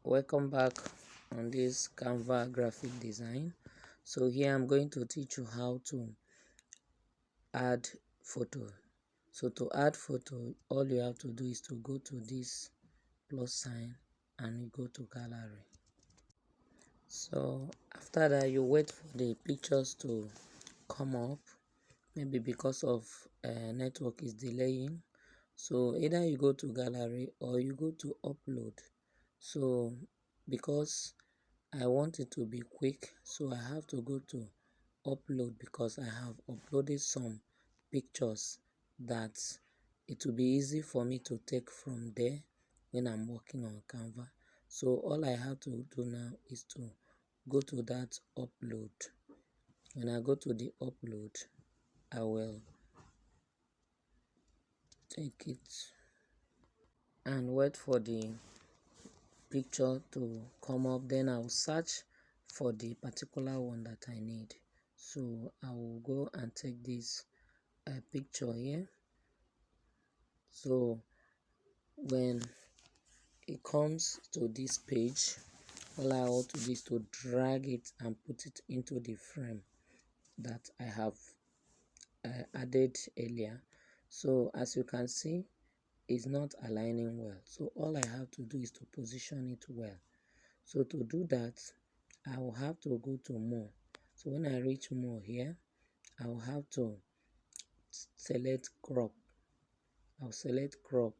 Welcome back on this Canva graphic design. So here I'm going to teach you how to add photo. So to add photo, all you have to do is to go to this plus sign and you go to gallery. So after that, you wait for the pictures to come up. Maybe because of network is delaying. So either you go to gallery or you go to upload. So because I want it to be quick, so I have to go to upload because I have uploaded some pictures that it will be easy for me to take from there when I'm working on Canva. So all I have to do now is to go to that upload. When I go to the upload, I will take it and wait for the picture to come up. Then I'll search for the particular one that I need. So I will go and take this picture here. So when it comes to this page, all I want to do is to drag it and put it into the frame that I have added earlier. So as you can see, it's not aligning well. So all I have to do is to position it well. So to do that, I will have to go to more. So when I reach more here, I will have to select crop. I'll select crop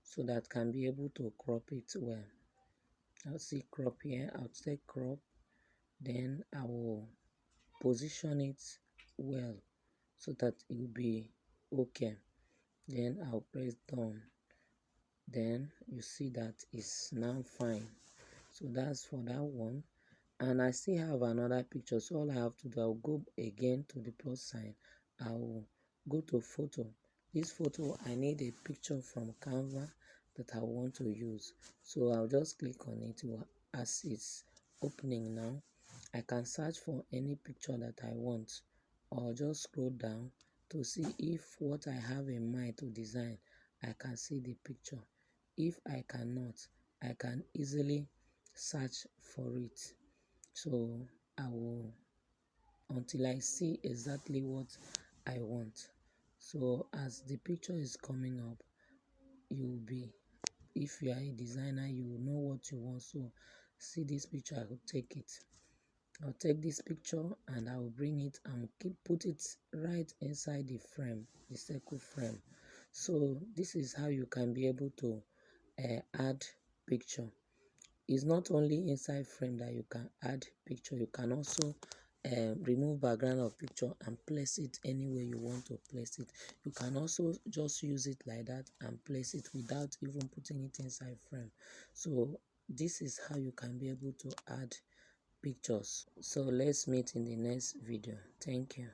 so that can be able to crop it well. I'll see crop here. I'll take crop. Then I will position it well so that it will be okay. Then I'll press done. Then you see that it's now fine. So that's for that one. And I still have another picture, so all I have to do, I'll go again to the plus sign. I'll go to photo. This photo, I need a picture from Canva that I want to use. So I'll just click on it. As it's opening now, I can search for any picture that I want, or just scroll down to see if what I have in mind to design, I can see the picture. If I cannot, I can easily search for it. So I will, until I see exactly what I want. So as the picture is coming up, you will be, if you are a designer, you will know what you want. So see this picture, I will take it. I'll take this picture and I will bring it and put it right inside the frame, the circle frame. So this is how you can be able to add picture. It's not only inside frame that you can add picture, you can also remove background of picture and place it anywhere you want to place it. You can also just use it like that and place it without even putting it inside frame. So this is how you can be able to add pictures. So let's meet in the next video. Thank you.